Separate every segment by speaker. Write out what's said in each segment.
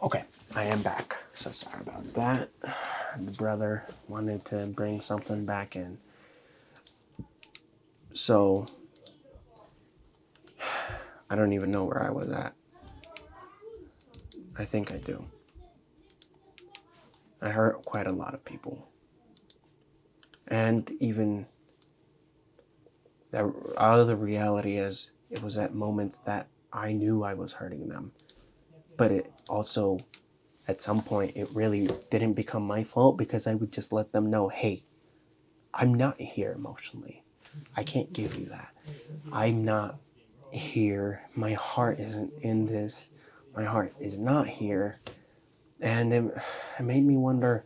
Speaker 1: Okay, I am back. So sorry about that. The brother wanted to bring something back in. So I don't even know where I was at. I think I do. I hurt quite a lot of people. And even the other reality is it was at moments that I knew I was hurting them. But it also, at some point, it really didn't become my fault because I would just let them know, hey, I'm not here emotionally. I can't give you that. I'm not here. My heart isn't in this. My heart is not here. And it made me wonder,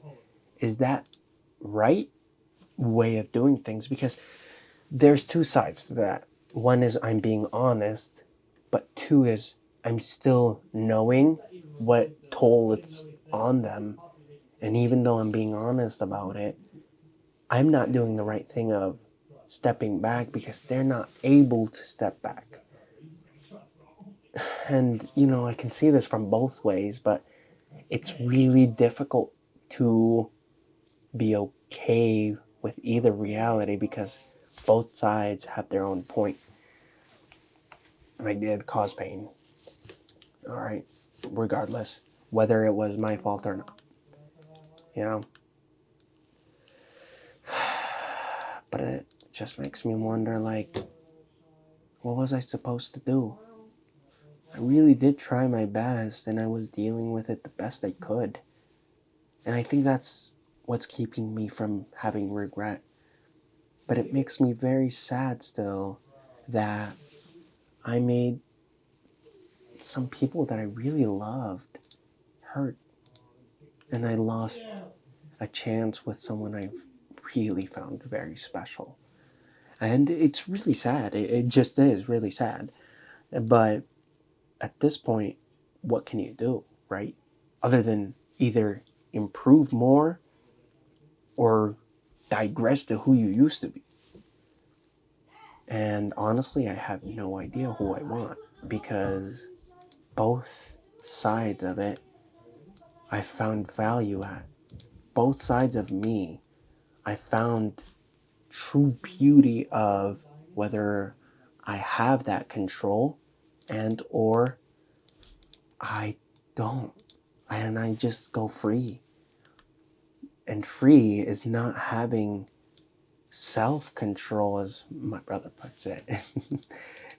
Speaker 1: is that right way of doing things? Because there's two sides to that. One is I'm being honest, but two is I'm still knowing what toll it's on them. And even though I'm being honest about it, I'm not doing the right thing of stepping back because they're not able to step back. And, I can see this from both ways, but it's really difficult to be okay with either reality because both sides have their own point. I did cause pain. All right. Regardless, whether it was my fault or not, you know? But it just makes me wonder, like, what was I supposed to do? I really did try my best and I was dealing with it the best I could. And I think that's what's keeping me from having regret. But it makes me very sad still that I made some people that I really loved hurt. And I lost a chance with someone I've really found very special. And it's really sad. It just is really sad. But at this point, what can you do, right? Other than either improve more or digress to who you used to be. And honestly, I have no idea who I want because both sides of it I found value at. Both sides of me I found true beauty of whether I have that control and or I don't. And I just go free. And free is not having self-control, as my brother puts it,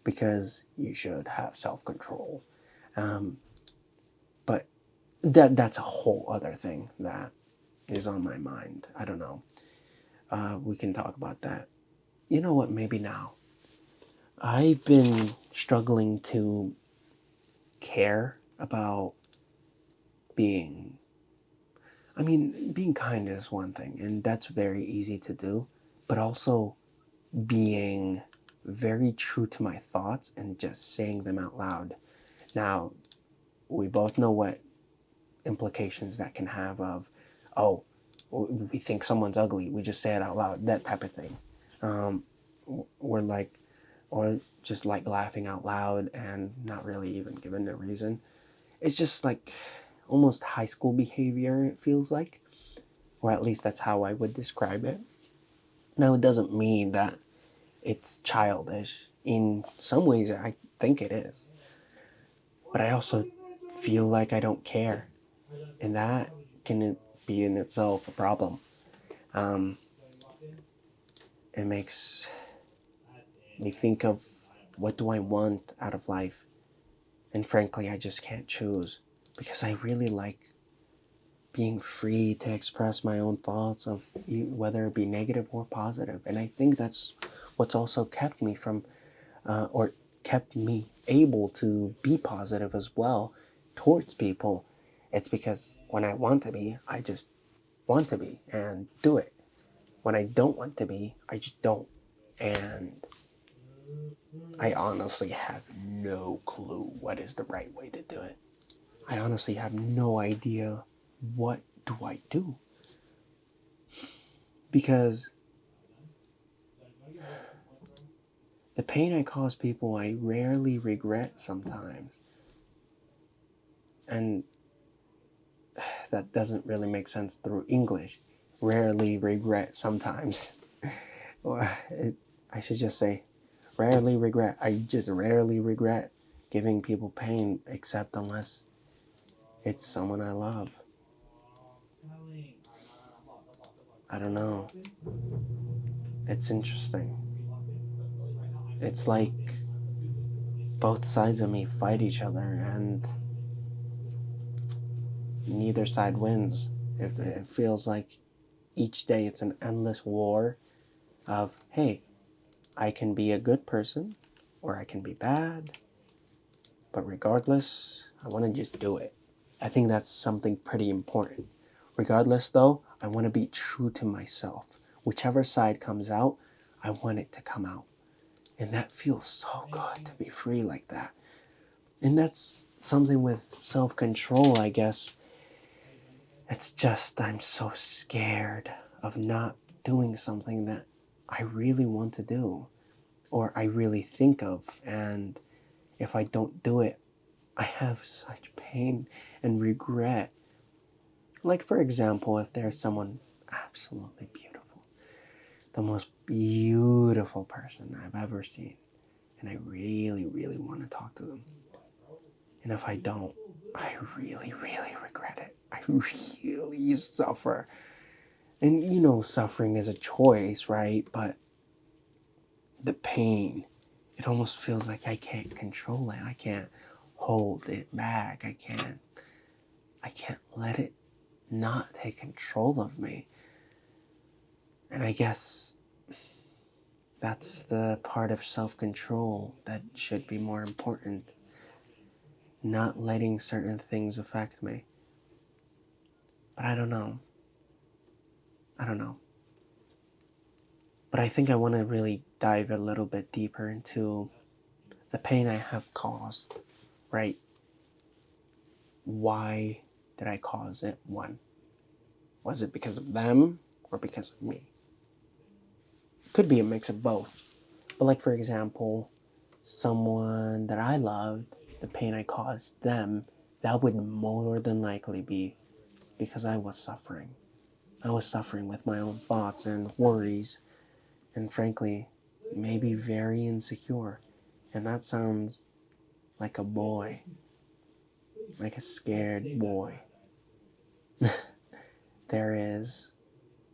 Speaker 1: because you should have self-control. Um, but that's a whole other thing that is on my mind. I don't know. We can talk about that. You know what? Maybe now. I've been struggling to care about being. Being kind is one thing, and that's very easy to do, but also being very true to my thoughts and just saying them out loud. Now, we both know what implications that can have of, oh, we think someone's ugly, we just say it out loud, that type of thing. Um, we're like, or just like laughing out loud and not really even given a reason. It's just like almost high school behavior, it feels like, or at least that's how I would describe it. Now, it doesn't mean that it's childish. In some ways, I think it is. But I also feel like I don't care. And that can be in itself a problem. Um, it makes me think of what do I want out of life. And frankly, I just can't choose because I really like being free to express my own thoughts of whether it be negative or positive. And I think that's what's also kept me from, or kept me able to be positive as well towards people. It's because when I want to be, I just want to be and do it. When I don't want to be, I just don't. And I honestly have no clue what is the right way to do it. I honestly have no idea what do I do. Because the pain I cause people, I rarely regret sometimes. And that doesn't really make sense through English. Rarely regret sometimes. Or I should just say, rarely regret. I just rarely regret giving people pain, except unless it's someone I love. I don't know. It's interesting. It's like both sides of me fight each other and neither side wins. It feels like each day it's an endless war of, hey, I can be a good person or I can be bad, but regardless, I want to just do it. I think that's something pretty important. Regardless, though, I want to be true to myself. Whichever side comes out, I want it to come out. And that feels so good to be free like that. And that's something with self-control, I guess. It's just I'm so scared of not doing something that I really want to do or I really think of. And if I don't do it, I have such pain and regret. Like, for example, if there's someone absolutely beautiful, the most beautiful person I've ever seen, and I really, really want to talk to them. And if I don't, I really, really regret it. I really suffer. And you know, suffering is a choice, right? But the pain, it almost feels like I can't control it. I can't hold it back. I can't let it not take control of me. And I guess that's the part of self-control that should be more important. Not letting certain things affect me. But I don't know. But I think I want to really dive a little bit deeper into the pain I have caused, right? Why did I cause it? One, was it because of them or because of me? It could be a mix of both. But like, for example, someone that I loved, the pain I caused them, that would more than likely be because I was suffering. I was suffering with my own thoughts and worries, and frankly, maybe very insecure. And that sounds like a boy, like a scared boy. There is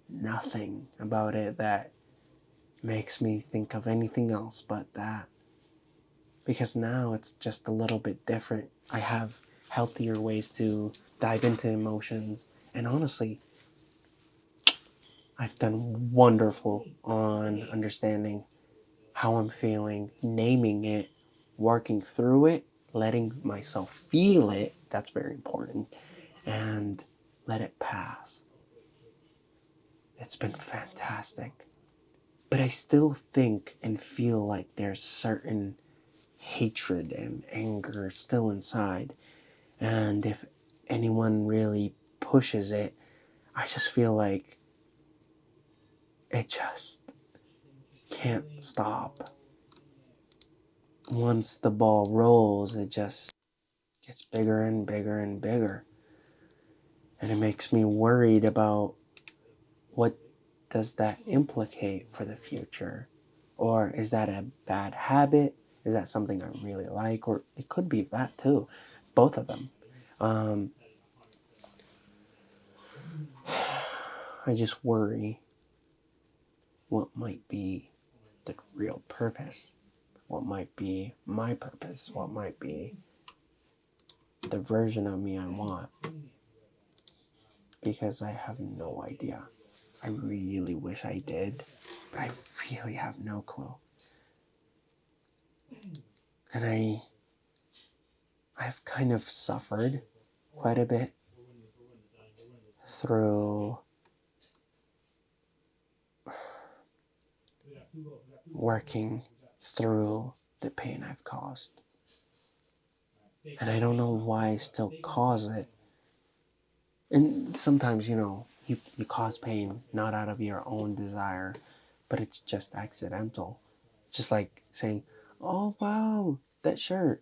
Speaker 1: nothing about it that makes me think of anything else but that. Because now it's just a little bit different. I have healthier ways to dive into emotions. And honestly, I've done wonderful on understanding how I'm feeling, naming it, working through it, letting myself feel it. That's very important. And let it pass. It's been fantastic. But I still think and feel like there's certain hatred and anger still inside. And if anyone really pushes it, I just feel like it just can't stop. Once the ball rolls, it just gets bigger and bigger and bigger. And it makes me worried about what does that implicate for the future? Or is that a bad habit? Is that something I really like? Or it could be that too. Both of them. I just worry what might be the real purpose. What might be my purpose? What might be the version of me I want? Because I have no idea. I really wish I did, but I really have no clue. And I've kind of suffered quite a bit through working through the pain I've caused. And I don't know why I still cause it. And sometimes, you cause pain not out of your own desire, but it's just accidental. Just like saying, oh wow, that shirt.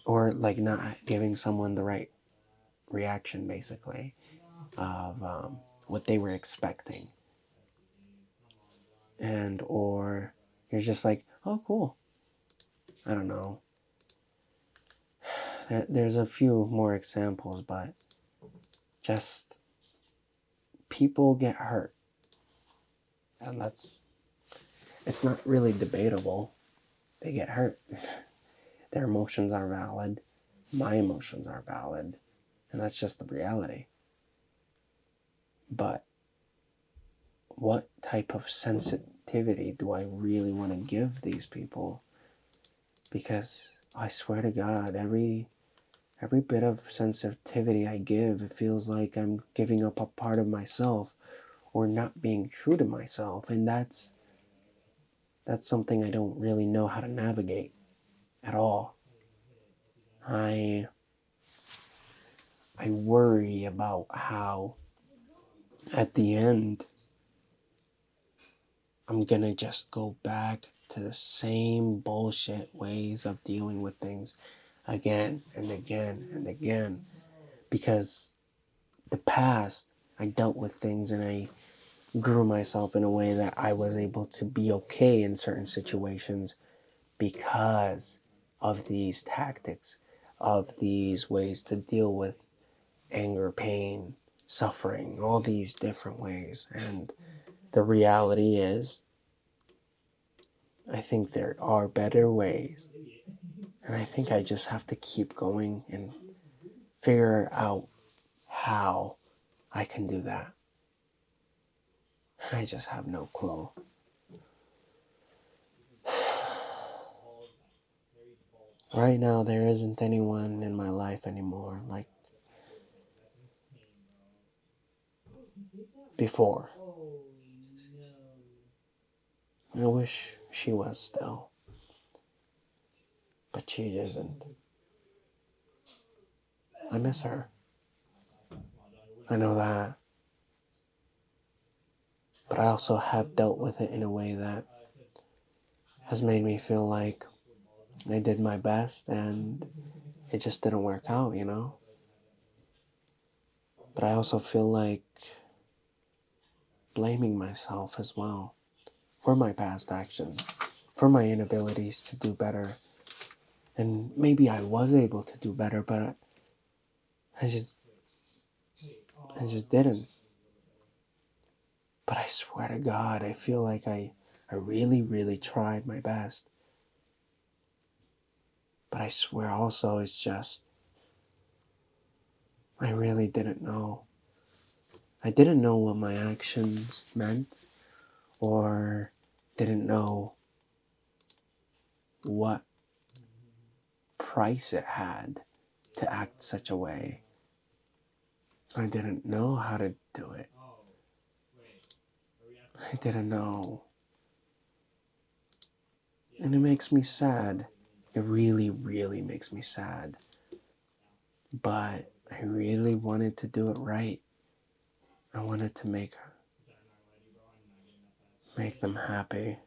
Speaker 1: Or like not giving someone the right reaction, basically, of what they were expecting. And, or you're just like, oh, cool. I don't know. There's a few more examples, but just people get hurt. And it's not really debatable. They get hurt. Their emotions are valid. My emotions are valid. And that's just the reality. But what type of sensitivity do I really want to give these people? Because I swear to God, every bit of sensitivity I give, it feels like I'm giving up a part of myself or not being true to myself. And that's something I don't really know how to navigate at all. I worry about how at the end I'm gonna just go back to the same bullshit ways of dealing with things again and again and again. Because the past, I dealt with things and I grew myself in a way that I was able to be okay in certain situations because of these tactics, of these ways to deal with anger, pain, suffering, all these different ways. And the reality is, I think there are better ways. And I think I just have to keep going and figure out how I can do that. And I just have no clue. Right now, there isn't anyone in my life anymore like before. I wish she was still, but she isn't. I miss her. I know that. But I also have dealt with it in a way that has made me feel like I did my best and it just didn't work out, you know? But I also feel like blaming myself as well for my past actions, for my inabilities to do better. And maybe I was able to do better, but I just didn't. But I swear to God, I feel like I really, really tried my best. But I swear also it's just, I really didn't know. I didn't know what my actions meant, or didn't know what price it had to act such a way. I didn't know how to do it. I didn't know. And it makes me sad. It really, really makes me sad. But I really wanted to do it right. I wanted to make them happy.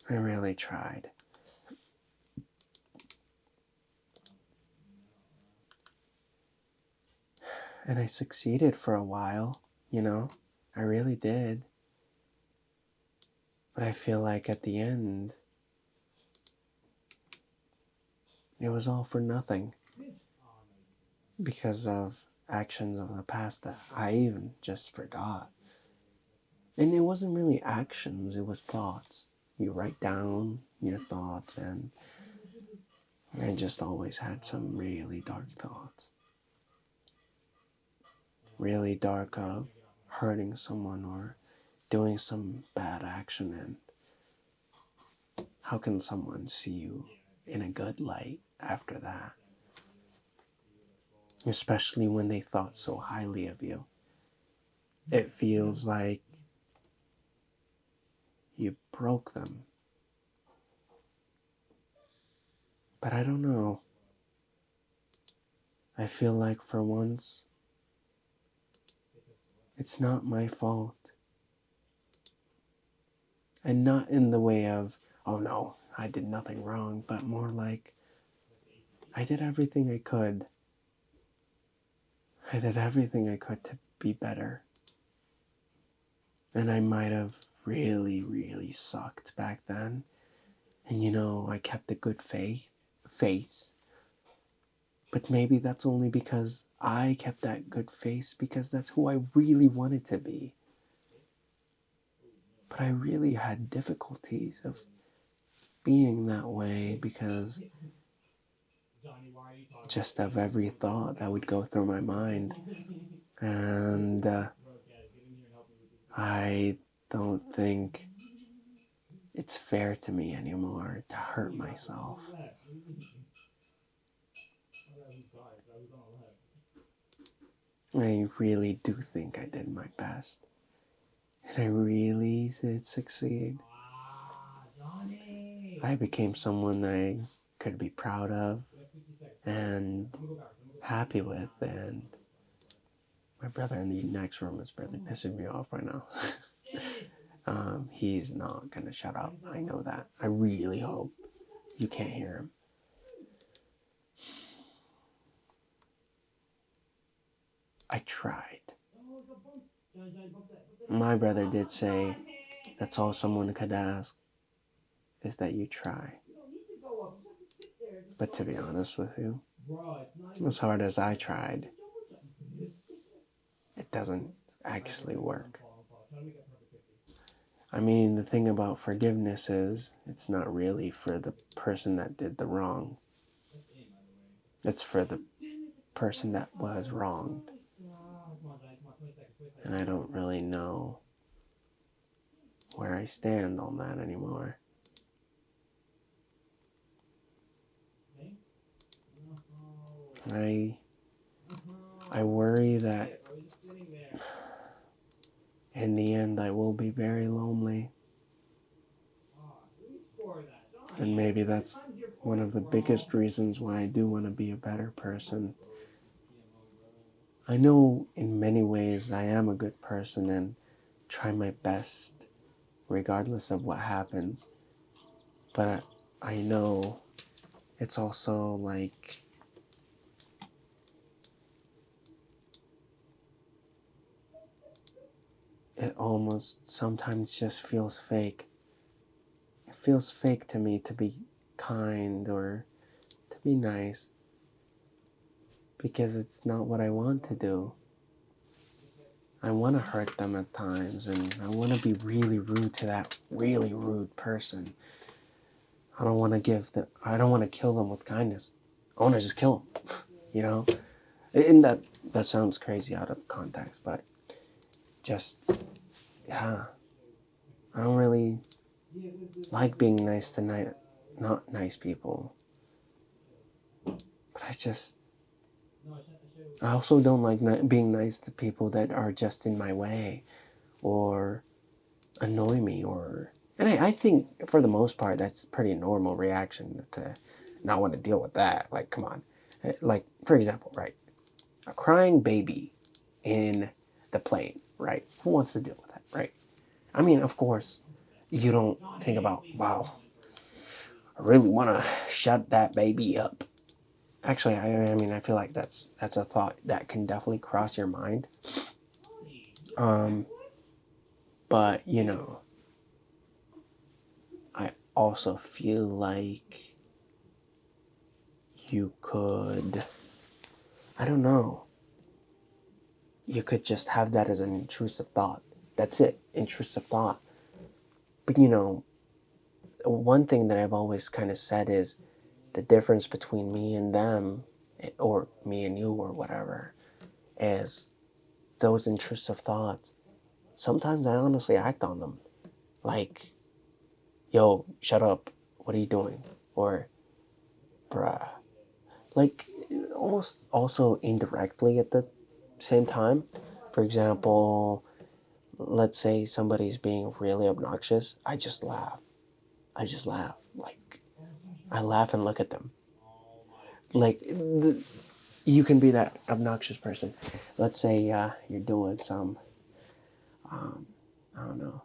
Speaker 1: I really tried. And I succeeded for a while, you know? I really did. But I feel like at the end, it was all for nothing. Because of actions of the past that I even just forgot. And it wasn't really actions, it was thoughts. You write down your thoughts, and I just always had some really dark thoughts. Really dark of hurting someone or doing some bad action, and how can someone see you in a good light after that? Especially when they thought so highly of you. It feels like you broke them. But I don't know. I feel like for once, it's not my fault. And not in the way of, oh no, I did nothing wrong, but more like I did everything I could. I did everything I could to be better. And I might have really, really sucked back then. And I kept a good face. But maybe that's only because I kept that good face because that's who I really wanted to be. But I really had difficulties of being that way because just of every thought that would go through my mind. And I don't think it's fair to me anymore to hurt myself. I really do think I did my best. And I really did succeed. I became someone I could be proud of and happy with. And my brother in the next room is really pissing me off right now. He's not going to shut up. I know that. I really hope you can't hear him. I tried. My brother did say that's all someone could ask is that you try. But to be honest with you, as hard as I tried, it doesn't actually work. I mean, the thing about forgiveness is it's not really for the person that did the wrong. It's for the person that was wronged. And I don't really know where I stand on that anymore. I worry that in the end I will be very lonely. And maybe that's one of the biggest reasons why I do want to be a better person. I know in many ways I am a good person and try my best regardless of what happens. But I know it's also like it almost sometimes just feels fake. It feels fake to me to be kind or to be nice because it's not what I want to do. I want to hurt them at times and I want to be really rude to that really rude person. I don't want to kill them with kindness. I want to just kill them, And that sounds crazy out of context, but just, yeah. I don't really like being nice to not nice people. But I also don't like being nice to people that are just in my way or annoy me and I think for the most part that's a pretty normal reaction to not want to deal with that. Like, come on. Like, for example, right? A crying baby in the plane, right? Who wants to deal with that, right? I mean, of course, you don't think about, wow, I really want to shut that baby up. Actually, I mean, I feel like that's a thought that can definitely cross your mind. But, I also feel like you could, I don't know, you could just have that as an intrusive thought. That's it, intrusive thought. But, one thing that I've always kind of said is the difference between me and them, or me and you, or whatever, is those intrusive thoughts. Sometimes I honestly act on them. Like, yo, shut up. What are you doing? Or, bruh. Like, almost also indirectly at the same time. For example, let's say somebody's being really obnoxious. I just laugh. Like, I laugh and look at them. Like, you can be that obnoxious person. Let's say you're doing some, I don't know,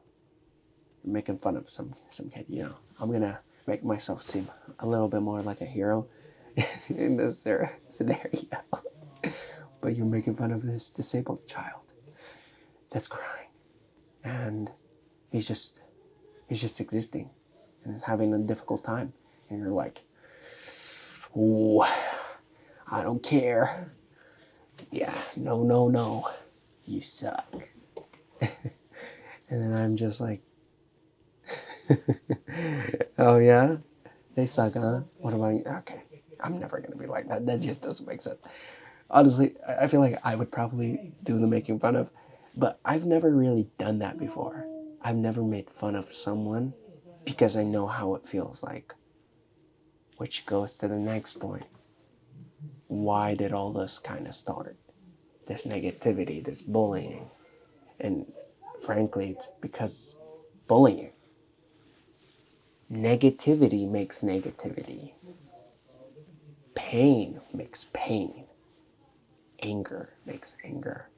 Speaker 1: you're making fun of some kid, I'm gonna make myself seem a little bit more like a hero in this scenario. But you're making fun of this disabled child that's crying, and he's just existing and is having a difficult time, and you're like, oh, I don't care. Yeah, no, you suck. And then I'm just like, oh yeah, they suck, huh? What about you? Okay, I'm never gonna be like that. That just doesn't make sense. Honestly, I feel like I would probably do the making fun of, but I've never really done that before. I've never made fun of someone because I know how it feels like. Which goes to the next point. Why did all this kind of start? This negativity, this bullying. And frankly, it's because bullying. Negativity makes negativity. Pain makes pain. Anger makes anger.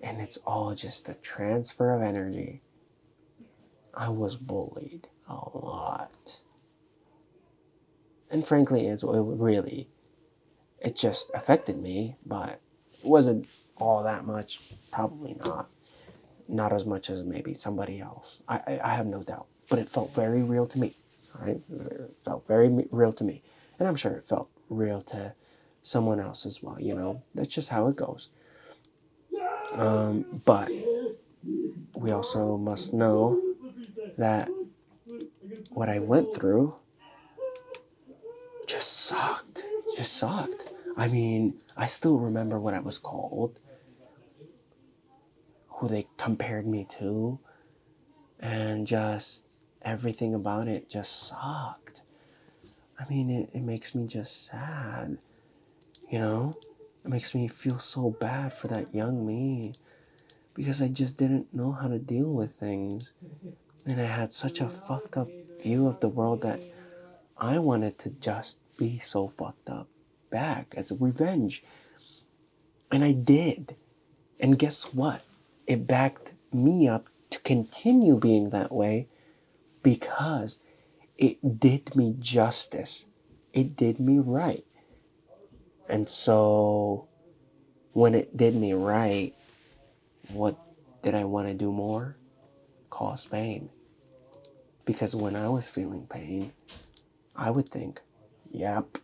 Speaker 1: And it's all just a transfer of energy. I was bullied a lot. And frankly, it just affected me, but it wasn't all that much. Probably not. Not as much as maybe somebody else. I have no doubt. But it felt very real to me. Right? It felt very real to me. And I'm sure it felt real to someone else as well. That's just how it goes. But we also must know that what I went through just sucked. Just sucked. I mean, I still remember what I was called, who they compared me to, and just everything about it just sucked. I mean, it makes me just sad, It makes me feel so bad for that young me because I just didn't know how to deal with things. And I had such a fucked up view of the world that I wanted to just be so fucked up back as a revenge. And I did. And guess what? It backed me up to continue being that way because it did me justice. It did me right. And so when it did me right, what did I want to do more? Cause pain. Because when I was feeling pain, I would think, yep,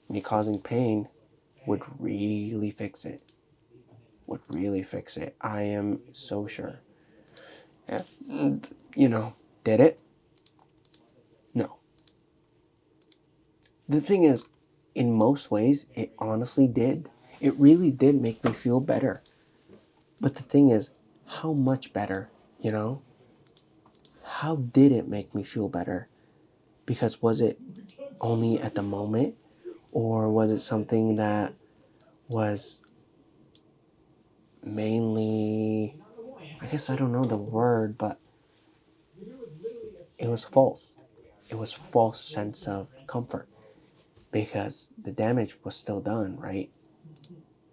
Speaker 1: me causing pain would really fix it. Would really fix it. I am so sure. And, did it? No. The thing is, in most ways, it honestly did. It really did make me feel better. But the thing is, how much better, How did it make me feel better? Because was it only at the moment? Or was it something that was mainly, I guess I don't know the word, but it was false. It was false sense of comfort because the damage was still done, right?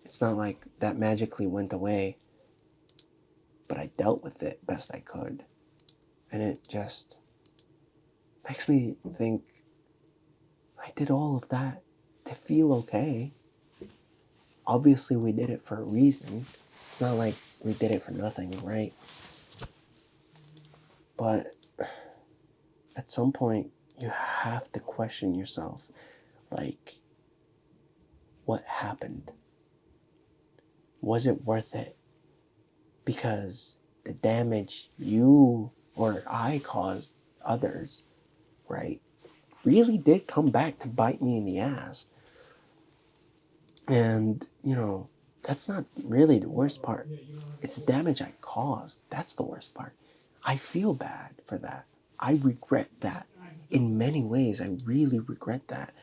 Speaker 1: It's not like that magically went away, but I dealt with it best I could. And it just makes me think I did all of that to feel okay. Obviously, we did it for a reason. It's not like we did it for nothing, right? But at some point, you have to question yourself, like, what happened? Was it worth it? Because the damage you or I caused others, right, really did come back to bite me in the ass. And, that's not really the worst part. It's the damage I caused. That's the worst part. I feel bad for that. I regret that. In many ways, I really regret that.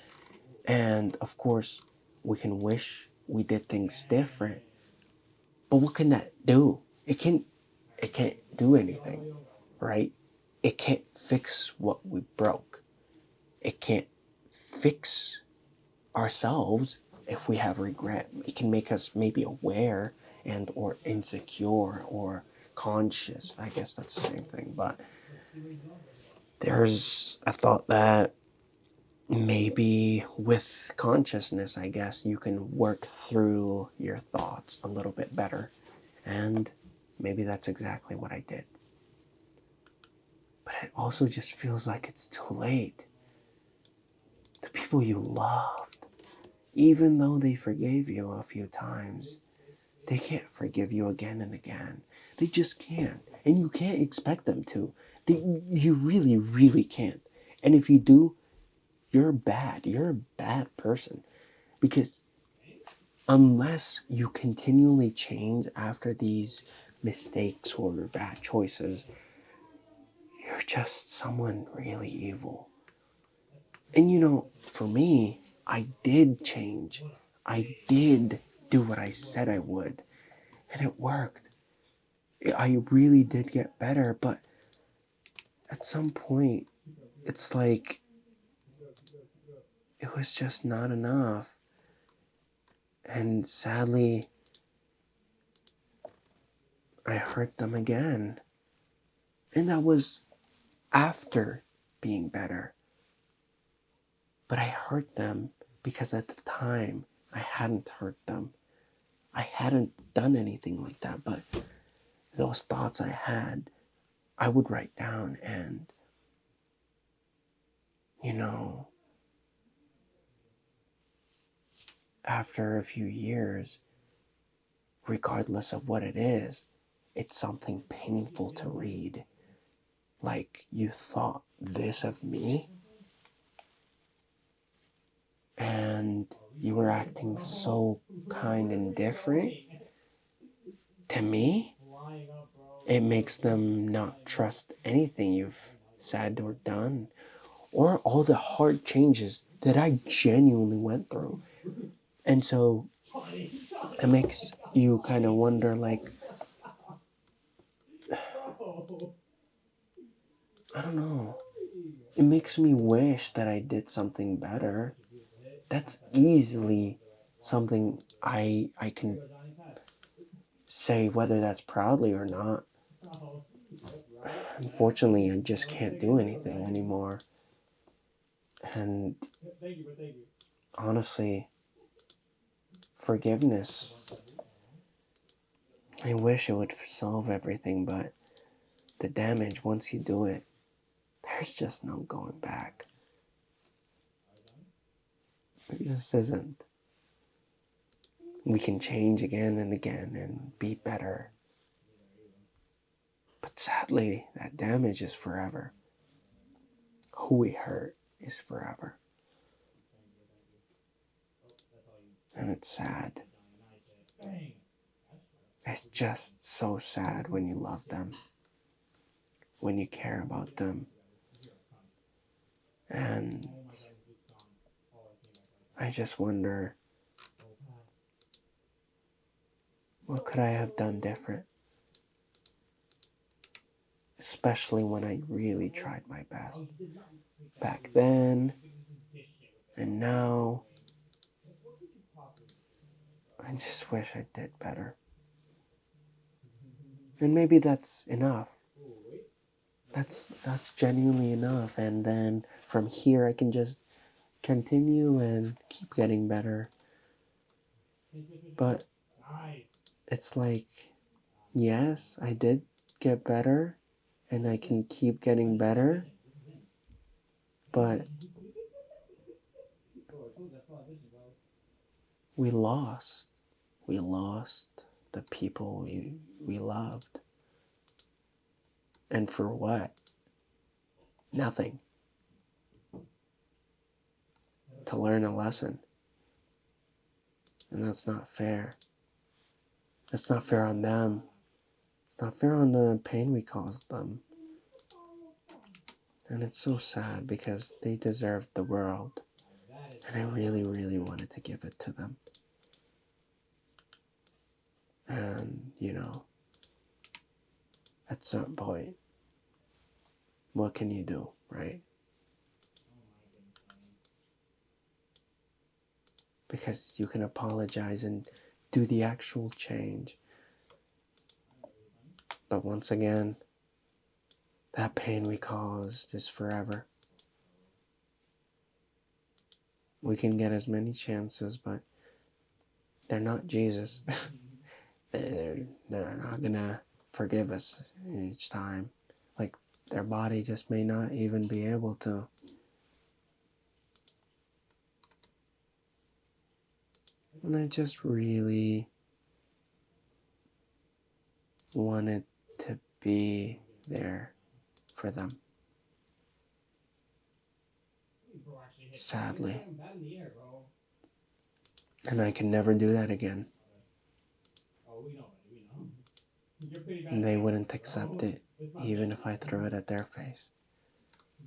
Speaker 1: And of course, we can wish we did things different. But what can that do? It can't do anything, right? It can't fix what we broke. It can't fix ourselves if we have regret. It can make us maybe aware and or insecure or conscious. I guess that's the same thing, but there's a thought that maybe with consciousness, I guess, you can work through your thoughts a little bit better. And maybe that's exactly what I did. But it also just feels like it's too late. The people you loved, even though they forgave you a few times, they can't forgive you again and again. They just can't. And you can't expect them to. You really, really can't. And if you do, you're bad. You're a bad person. Because unless you continually change after these mistakes or bad choices, you're just someone really evil. And you know, for me, I did change. I did do what I said I would. And it worked. I really did get better, but at some point, it's like it was just not enough. And sadly, I hurt them again. And that was after being better. But I hurt them because at the time, I hadn't hurt them. I hadn't done anything like that, but those thoughts I had, I would write down, and, you know, after a few years, regardless of what it is, it's something painful to read. Like, you thought this of me, and you were acting so kind and different to me. It makes them not trust anything you've said or done, or all the hard changes that I genuinely went through. And so it makes you kind of wonder, like, I don't know. It makes me wish that I did something better. That's easily something I can say, whether that's proudly or not. Unfortunately, I just can't do anything anymore. And honestly, forgiveness, I wish it would solve everything, but the damage, once you do it, there's just no going back. There just isn't. We can change again and again and be better. But sadly, that damage is forever. Who we hurt is forever. And it's sad. It's just so sad when you love them, when you care about them. And I just wonder, what could I have done different? Especially when I really tried my best. Back then and now, I just wish I did better. And maybe that's enough. That's genuinely enough. And then from here I can just continue and keep getting better. But it's like, yes, I did get better and I can keep getting better, but we lost. We lost the people we loved. And for what? Nothing. To learn a lesson. And that's not fair. That's not fair on them. It's not fair on the pain we caused them. And it's so sad because they deserved the world. And I really, really wanted to give it to them. And, you know, at some point, what can you do, right? Because you can apologize and do the actual change. But once again, that pain we caused is forever. We can get as many chances, but they're not Jesus. they're not gonna forgive us each time. Like, their body just may not even be able to. And I just really wanted to be there for them. Sadly. And I can never do that again. And they wouldn't accept it, even if I threw it at their face.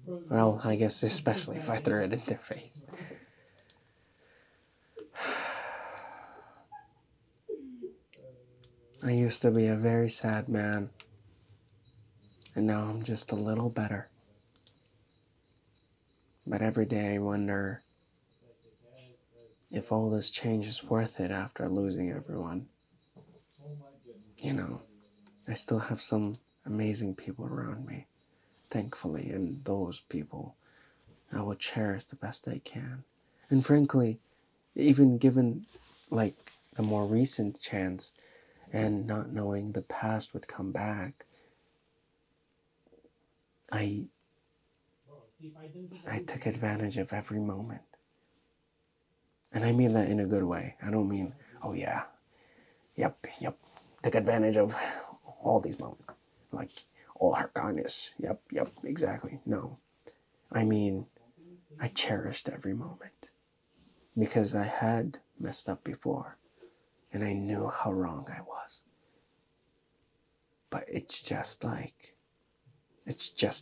Speaker 1: Well, I guess especially if I threw it in their face. I used to be a very sad man, and now I'm just a little better. But every day I wonder if all this change is worth it after losing everyone. You know, I still have some amazing people around me, thankfully, and those people I will cherish the best I can. And frankly, even given like the more recent chance and not knowing the past would come back, I took advantage of every moment. And I mean that in a good way. I don't mean, oh yeah, yep, took advantage of all these moments. Like, all her kindness, yep, exactly. No. I mean, I cherished every moment. Because I had messed up before. And I knew how wrong I was. But it's just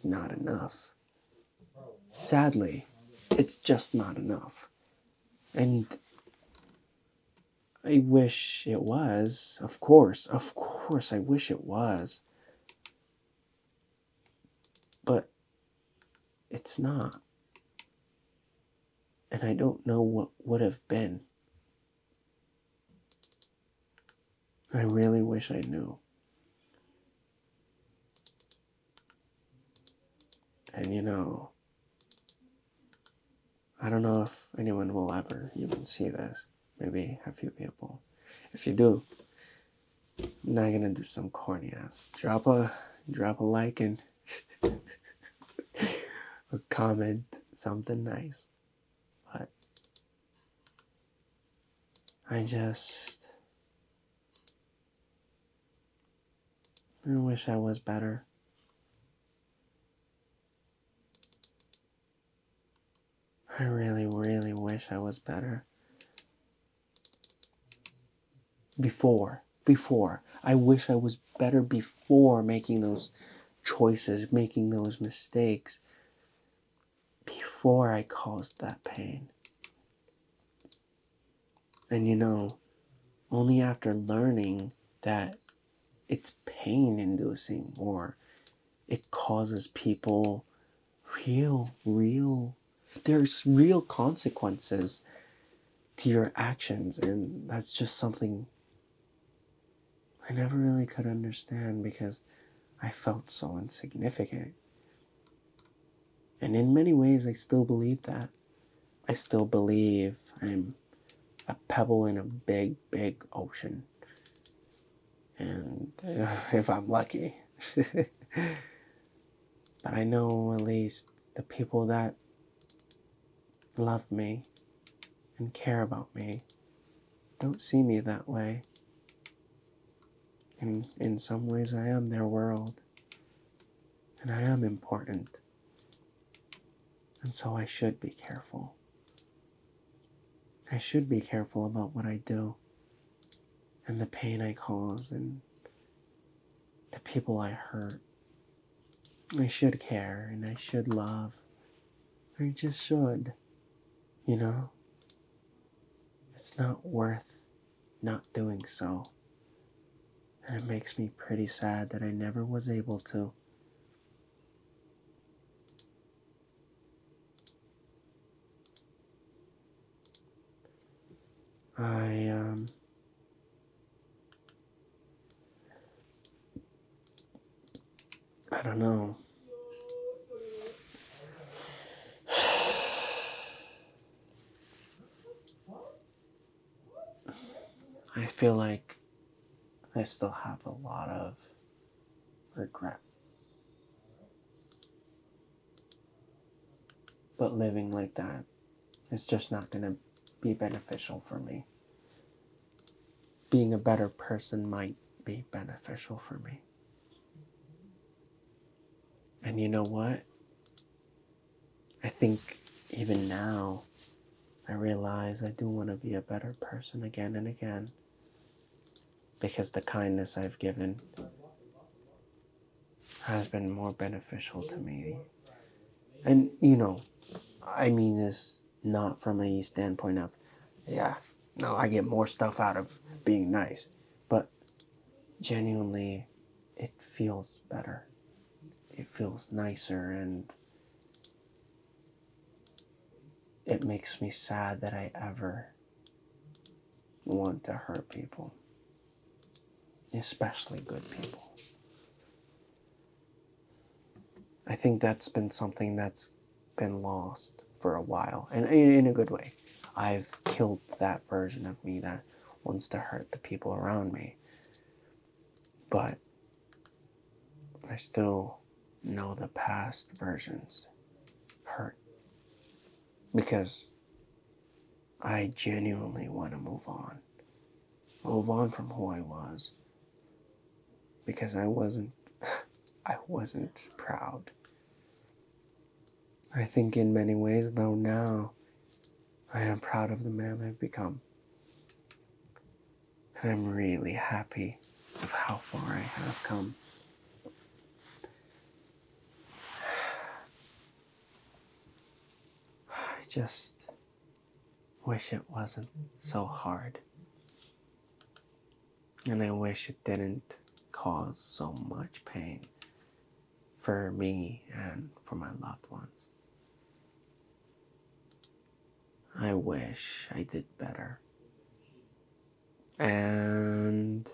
Speaker 1: not enough. Sadly, it's just not enough. And I wish it was. Of course, I wish it was. But it's not. And I don't know what would have been. I really wish I knew. And I don't know if anyone will ever even see this. Maybe a few people. If you do, I'm not gonna do some corny ass. Drop a like and or comment something nice. But I wish I was better. I really, really wish I was better. Before. I wish I was better before making those choices, making those mistakes. Before I caused that pain. And only after learning that it's pain inducing or it causes people there's real consequences to your actions, and that's just something I never really could understand because I felt so insignificant. And in many ways I still believe that. I still believe I'm a pebble in a big, big ocean. And if I'm lucky. But I know at least the people that love me and care about me don't see me that way. And in some ways I am their world. And I am important. And so I should be careful. I should be careful about what I do. And the pain I cause and the people I hurt. I should care and I should love. I just should. It's not worth not doing so. And it makes me pretty sad that I never was able to. I don't know. I feel like I still have a lot of regret. But living like that is just not going to be beneficial for me. Being a better person might be beneficial for me. And you know what? I think even now, I realize I do want to be a better person again and again, because the kindness I've given has been more beneficial to me. And, I mean this not from a standpoint of, yeah, no, I get more stuff out of being nice. But genuinely, it feels better. It feels nicer, and it makes me sad that I ever want to hurt people, especially good people. I think that's been something that's been lost for a while, and in a good way. I've killed that version of me that wants to hurt the people around me. But I still know the past versions hurt, because I genuinely want to move on from who I was, because I wasn't proud. I think in many ways, though, now I am proud of the man I've become. And I'm really happy of how far I have come. I just wish it wasn't so hard. And I wish it didn't cause so much pain for me and for my loved ones. I wish I did better. And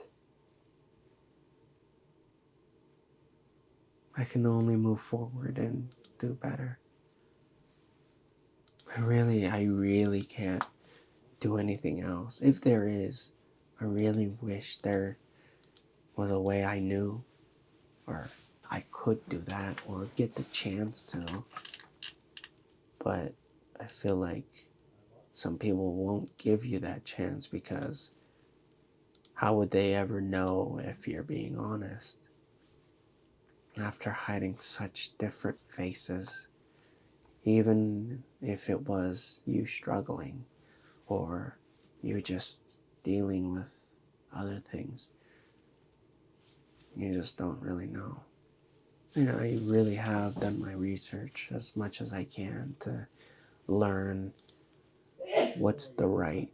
Speaker 1: I can only move forward and do better. I really can't do anything else. If there is, I really wish there was a way I knew, or I could do that, or get the chance to. But I feel like some people won't give you that chance, because how would they ever know if you're being honest? After hiding such different faces, even if it was you struggling or you just dealing with other things, you just don't really know. I really have done my research as much as I can to learn what's the right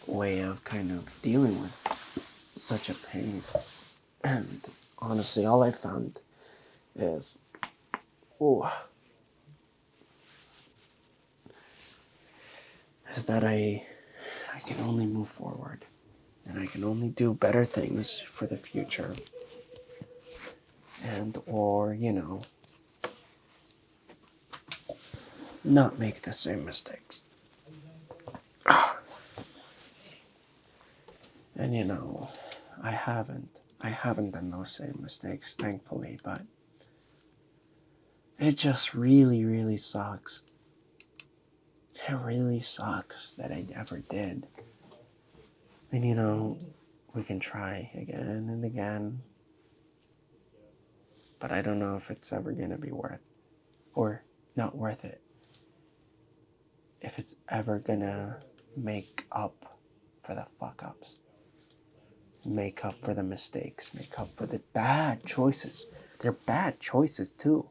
Speaker 1: way of kind of dealing with such a pain. And honestly, all I found is, that I can only move forward, and I can only do better things for the future, and or not make the same mistakes. And I haven't done those same mistakes, thankfully, but it just really sucks. It really sucks that I ever did. And we can try again and again, but I don't know if it's ever gonna be or not worth it. If it's ever gonna make up for the fuck ups, make up for the mistakes, make up for the bad choices. They're bad choices too.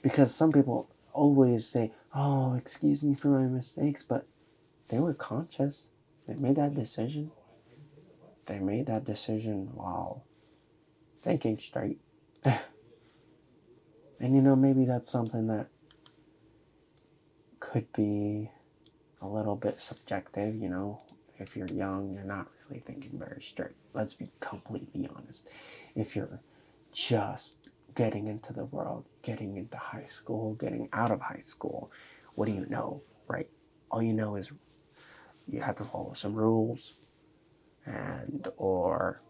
Speaker 1: Because some people always say, oh, excuse me for my mistakes, but they were conscious. They made that decision. They made that decision while thinking straight. And maybe that's something that could be a little bit subjective. If you're young, you're not really thinking very straight. Let's be completely honest. If you're just getting into the world, getting into high school, getting out of high school, what do you know, right? All you know is you have to follow some rules. and or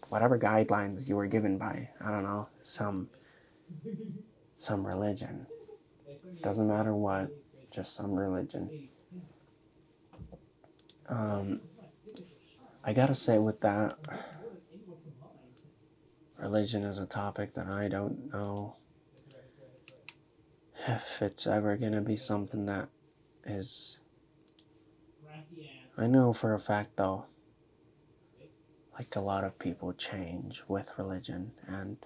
Speaker 1: whatever guidelines you were given by, I don't know, some religion. Doesn't matter what, just some religion. I gotta say with that, religion is a topic that I don't know if it's ever gonna be something that is. I know for a fact though, like a lot of people change with religion and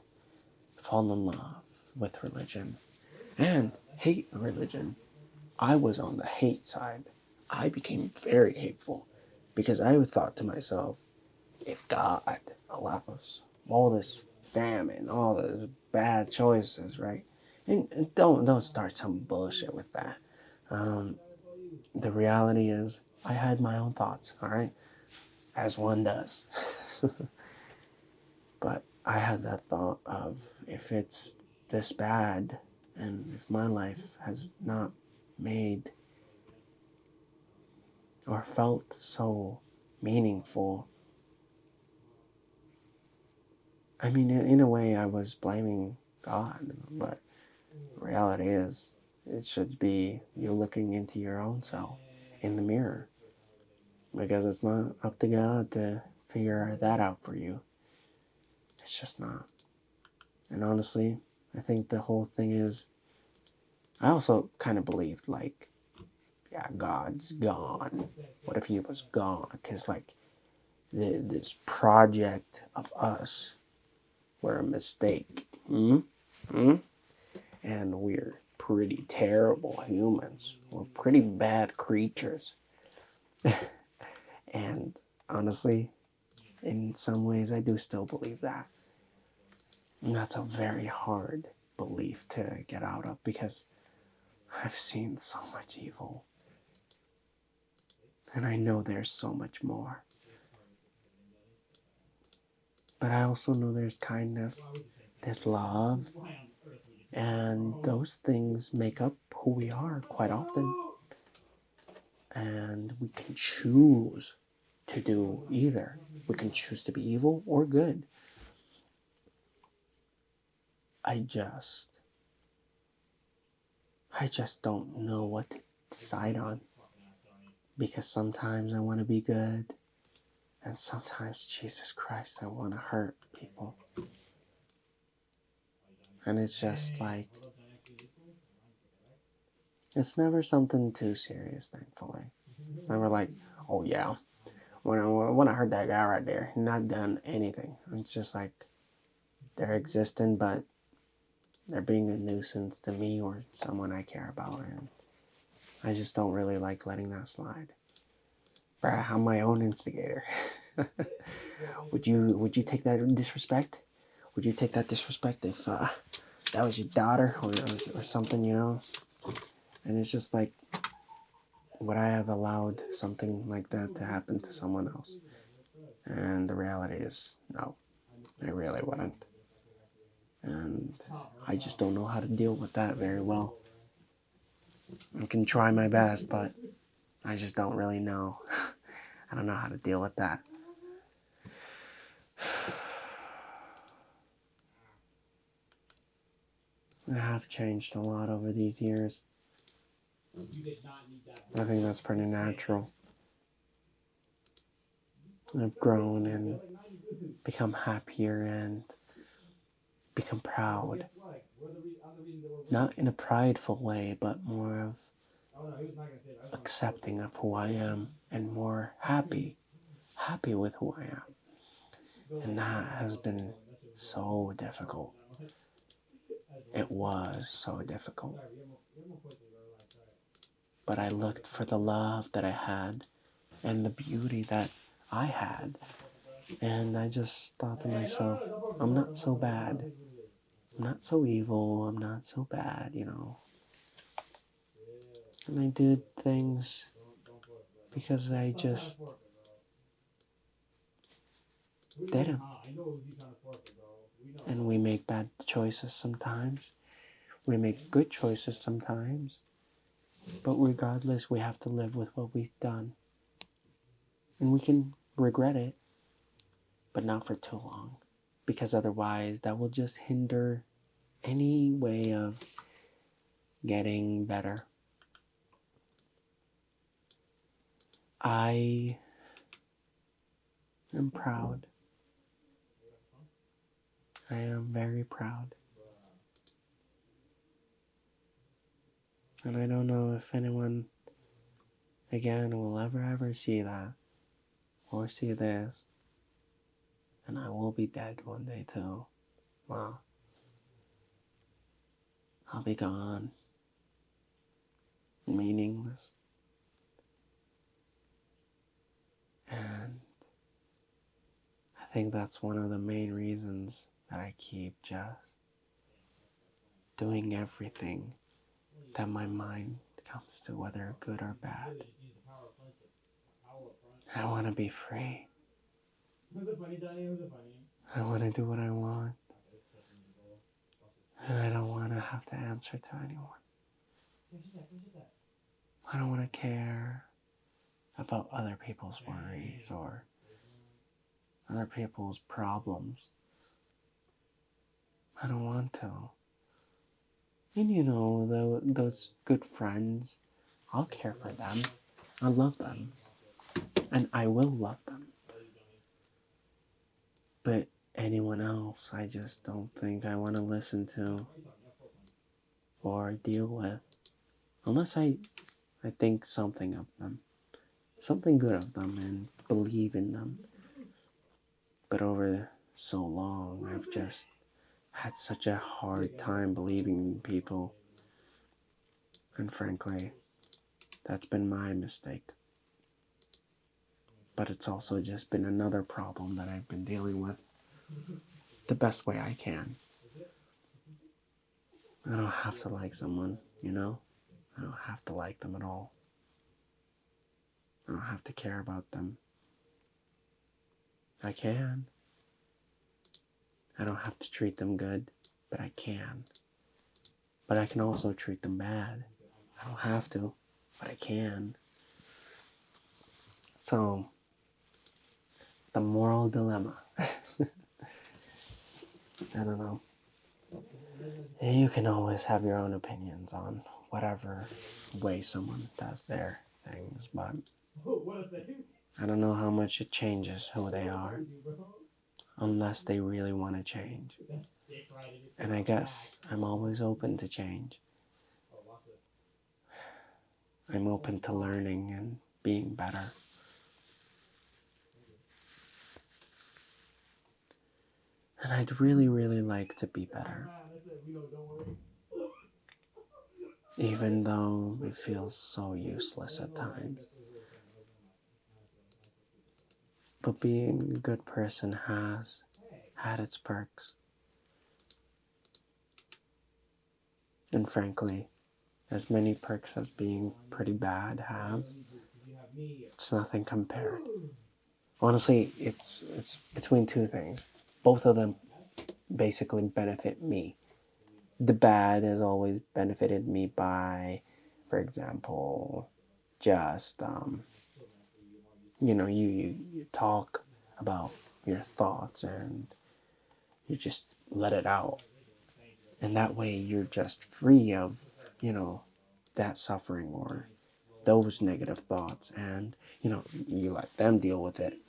Speaker 1: fall in love with religion and hate religion. I was on the hate side. I became very hateful because I thought to myself, if God allows all this famine, all those bad choices, right? And don't start some bullshit with that. The reality is, I had my own thoughts, all right, as one does. But I had that thought of, if it's this bad, and if my life has not made or felt so meaningful, I mean, in a way, I was blaming God, but the reality is, it should be you looking into your own self in the mirror, because it's not up to God to figure that out for you. It's just not. And honestly, I think the whole thing is, I also kind of believed, like, yeah, God's gone. What if he was gone? Because, like, this project of us were a mistake. And we're pretty terrible humans. We're pretty bad creatures. And honestly, in some ways, I do still believe that. And that's a very hard belief to get out of, because I've seen so much evil. And I know there's so much more. But I also know there's kindness, there's love, and those things make up who we are quite often. And we can choose to do either. We can choose to be evil or good. I just don't know what to decide on. Because sometimes I want to be good, and sometimes, Jesus Christ, I want to hurt people. And it's just like, it's never something too serious, thankfully. It's never like, oh yeah, when I heard that guy right there, not done anything. It's just like, they're existing, but they're being a nuisance to me or someone I care about, and I just don't really like letting that slide. Bruh, I'm my own instigator. Would you take that disrespect? Would you take that disrespect if that was your daughter or something, you know? And it's just like, would I have allowed something like that to happen to someone else? And the reality is, no, I really wouldn't. And I just don't know how to deal with that very well. I can try my best, but I just don't really know. I don't know how to deal with that. I have changed a lot over these years. I think that's pretty natural. I've grown and become happier and become proud. Not in a prideful way, but more of accepting of who I am and more happy with who I am. And that has been so difficult. It was so difficult. But I looked for the love that I had and the beauty that I had. And I just thought to myself, I'm not so bad. I'm not so evil. I'm not so bad, you know. And I did things because I just did them. And we make bad choices sometimes. We make good choices sometimes. But regardless, we have to live with what we've done. And we can regret it, but not for too long. Because otherwise, that will just hinder any way of getting better. I am proud. I am very proud. And I don't know if anyone, again, will ever see that or see this. And I will be dead one day too. Wow. I'll be gone. Meaningless. And I think that's one of the main reasons that I keep just doing everything that my mind comes to, whether good or bad. I want to be free. I want to do what I want. And I don't want to have to answer to anyone. I don't want to care about other people's worries or other people's problems. I don't want to. And you know, those good friends, I'll care for them. I love them. And I will love them. But anyone else, I just don't think I want to listen to or deal with. Unless I think something of them. Something good of them and believe in them. But over so long, I've just had such a hard time believing in people. And frankly, that's been my mistake. But it's also just been another problem that I've been dealing with the best way I can. I don't have to like someone, you know? I don't have to like them at all. I don't have to care about them. I can. I don't have to treat them good, but I can. But I can also treat them bad. I don't have to, but I can. So, the moral dilemma. I don't know. You can always have your own opinions on whatever way someone does their things, but I don't know how much it changes who they are unless they really want to change. And I guess I'm always open to change. I'm open to learning and being better. And I'd really like to be better. Even though it feels so useless at times. But being a good person has had its perks. And frankly, as many perks as being pretty bad has, it's nothing compared. Honestly, it's between two things. Both of them basically benefit me. The bad has always benefited me by, for example, just you talk about your thoughts and you just let it out, and that way you're just free of that suffering or those negative thoughts, and you let them deal with it.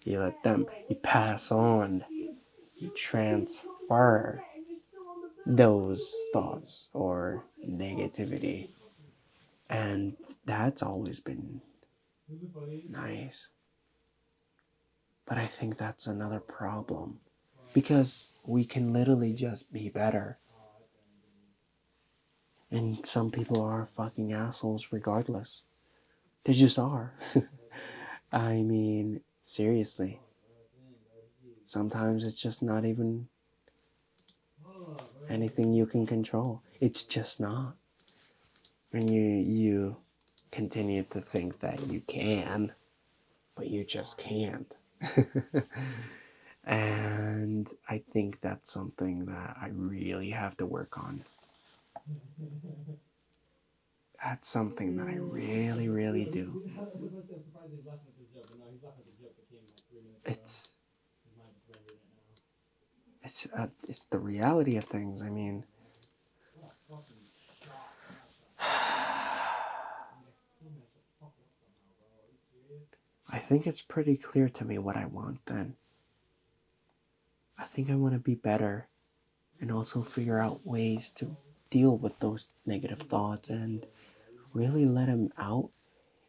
Speaker 1: You pass on, you transfer those thoughts or negativity, and that's always been nice. But I think that's another problem, because we can literally just be better, and some people are fucking assholes regardless. They just are. I mean, seriously. Sometimes it's just not even anything you can control. It's just not. And you continue to think that you can, but you just can't. And I think that's something that I really have to work on. That's something that I really do. it's it's the reality of things. I mean, I think it's pretty clear to me what I want then. I think I want to be better and also figure out ways to deal with those negative thoughts and really let them out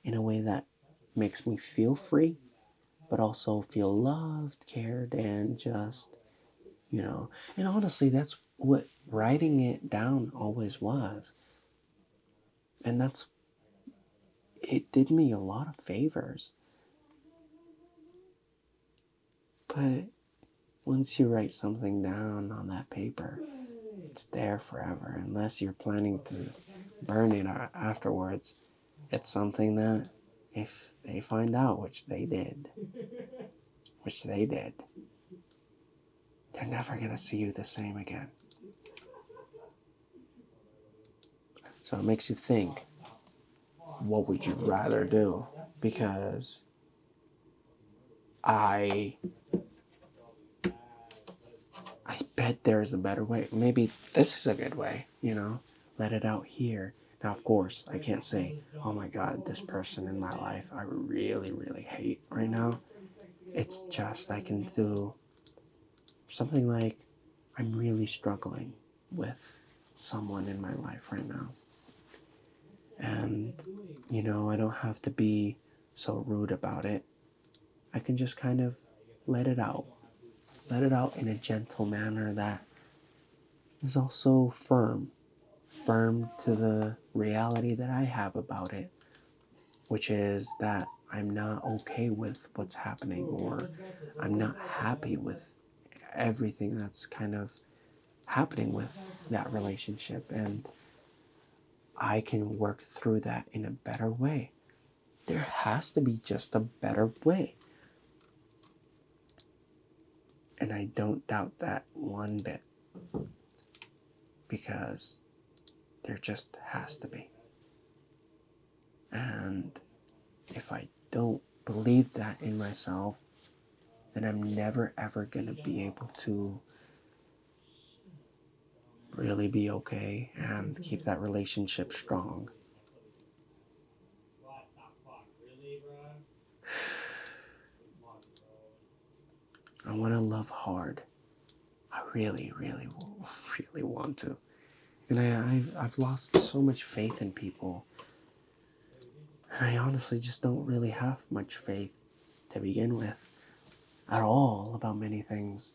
Speaker 1: in a way that makes me feel free, but also feel loved, cared, and just, and honestly, that's what writing it down always was. And it did me a lot of favors. But once you write something down on that paper, it's there forever, unless you're planning to burn it afterwards. It's something that if they find out, which they did, they're never going to see you the same again. So it makes you think, what would you rather do? Because I bet there's a better way. Maybe this is a good way, let it out here. Now, of course, I can't say, oh my God, this person in my life I really, really hate right now. It's just I can do something like, I'm really struggling with someone in my life right now. And, I don't have to be so rude about it. I can just kind of let it out. Let it out in a gentle manner that is also firm to the reality that I have about it, which is that I'm not okay with what's happening, or I'm not happy with everything that's kind of happening with that relationship, and I can work through that in a better way. There has to be just a better way. And I don't doubt that one bit, because there just has to be. And if I don't believe that in myself, then I'm never ever going to be able to really be okay and keep that relationship strong. I want to love hard. I really, really, really want to. And I've lost so much faith in people. And I honestly just don't really have much faith to begin with at all about many things.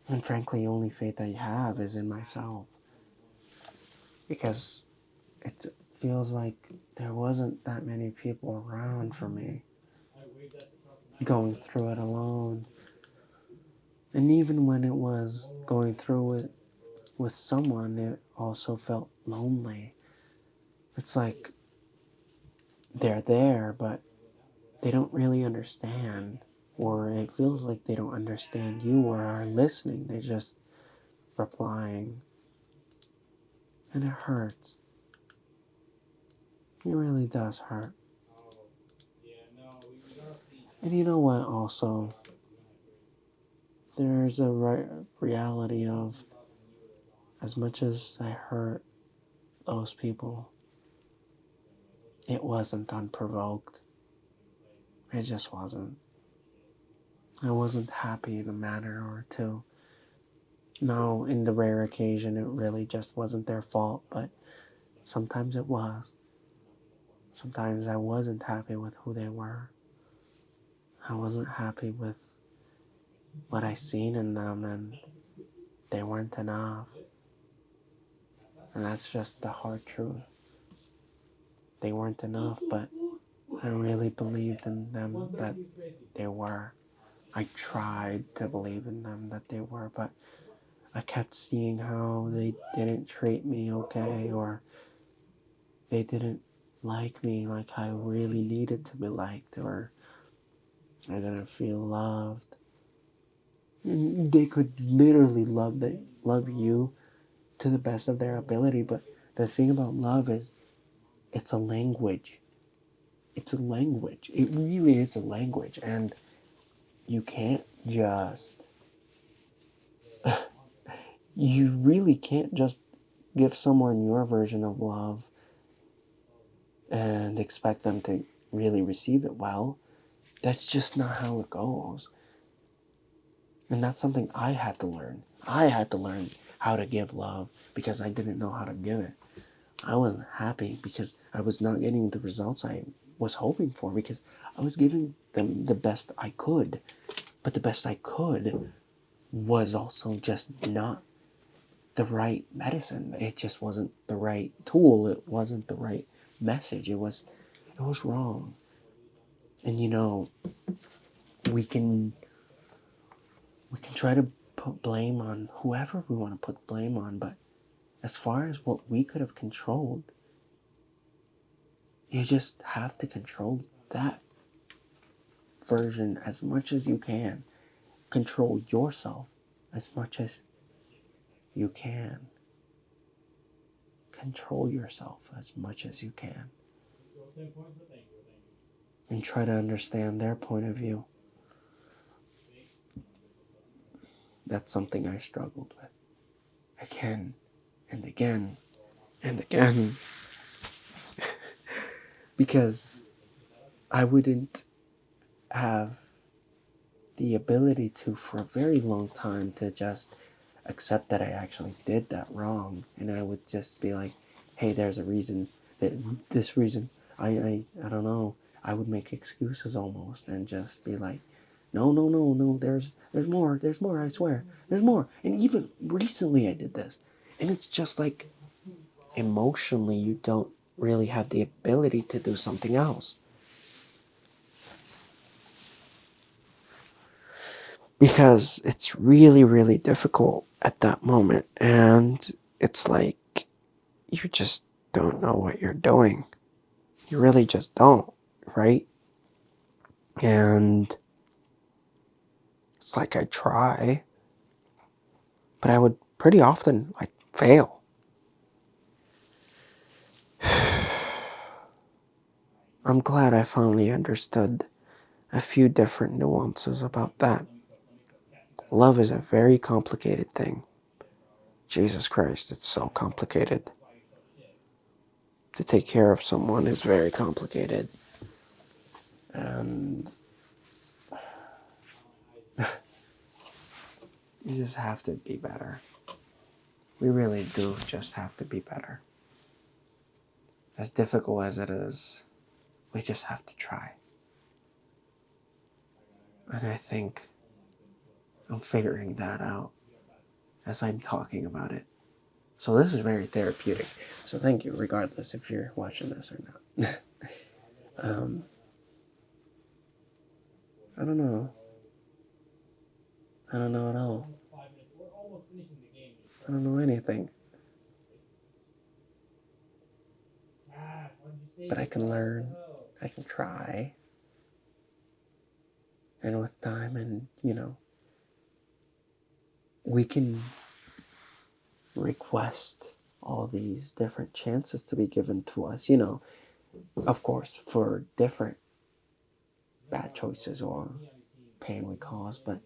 Speaker 1: And frankly, only faith I have is in myself. Because it feels like there wasn't that many people around for me going through it alone. And even when it was going through it with someone, it also felt lonely. It's like they're there, but they don't really understand. Or it feels like they don't understand you or are listening. They're just replying. And it hurts. It really does hurt. And you know what, also? There's a reality of, as much as I hurt those people, it wasn't unprovoked. It just wasn't. I wasn't happy in a manner or two. No, in the rare occasion, it really just wasn't their fault, but sometimes it was. Sometimes I wasn't happy with who they were. I wasn't happy with what I seen in them, and they weren't enough. And that's just the hard truth. They weren't enough, but I really believed in them that they were. I tried to believe in them that they were, but I kept seeing how they didn't treat me okay, or they didn't like me like I really needed to be liked, or I didn't feel loved. And they could literally love you to the best of their ability, but the thing about love is it's a language. It's a language. It really is a language, and you can't just, you really can't just give someone your version of love and expect them to really receive it well. That's just not how it goes. And that's something I had to learn. I had to learn how to give love because I didn't know how to give it. I wasn't happy because I was not getting the results I was hoping for because I was giving them the best I could. But the best I could was also just not the right medicine. It just wasn't the right tool. It wasn't the right message. It was wrong. And we can try to put blame on whoever we want to put blame on, but as far as what we could have controlled, you just have to control that version as much as you can. Control yourself as much as you can. Control yourself as much as you can. And try to understand their point of view. That's something I struggled with. Again and again and again. Because I wouldn't have the ability to, for a very long time, to just accept that I actually did that wrong. And I would just be like, hey, there's a reason. That this reason, I don't know. I would make excuses almost and just be like, no, there's more, I swear. There's more. And even recently I did this. And it's just like, emotionally, you don't really have the ability to do something else. Because it's really, really difficult at that moment. And it's like, you just don't know what you're doing. You really just don't, right? And it's like I try, but I would pretty often fail. I'm glad I finally understood a few different nuances about that. Love is a very complicated thing. Jesus Christ, it's so complicated. To take care of someone is very complicated. And you just have to be better. We really do just have to be better. As difficult as it is, we just have to try. And I think I'm figuring that out as I'm talking about it. So this is very therapeutic. So thank you, regardless if you're watching this or not. I don't know. I don't know at all. I don't know anything. But I can learn. I can try. And with time and, we can request all these different chances to be given to us, of course, for different bad choices or pain we cause. But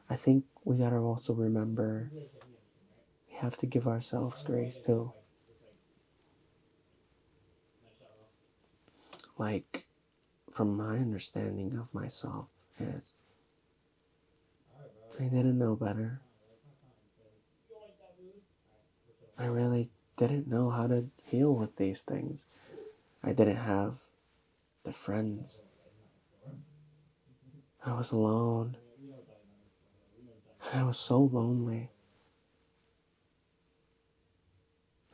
Speaker 1: I think we gotta also remember we have to give ourselves grace too. Like, from my understanding of myself is I didn't know better. I really didn't know how to heal with these things. I didn't have the friends. I was alone. And I was so lonely.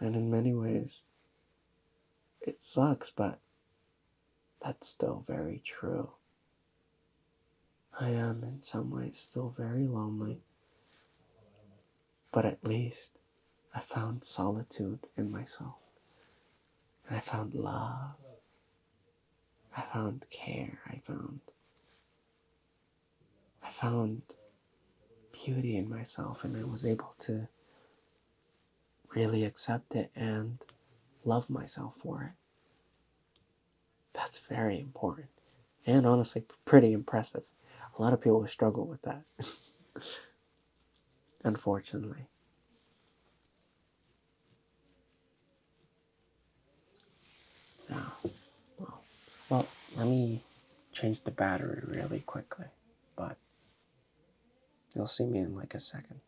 Speaker 1: And in many ways, it sucks, but that's still very true. I am in some ways still very lonely. But at least I found solitude in myself. And I found love. I found care. I found beauty in myself, and I was able to really accept it and love myself for it. That's very important. And honestly, pretty impressive. A lot of people struggle with that, unfortunately. Now, well, let me change the battery really quickly, but you'll see me in like a second.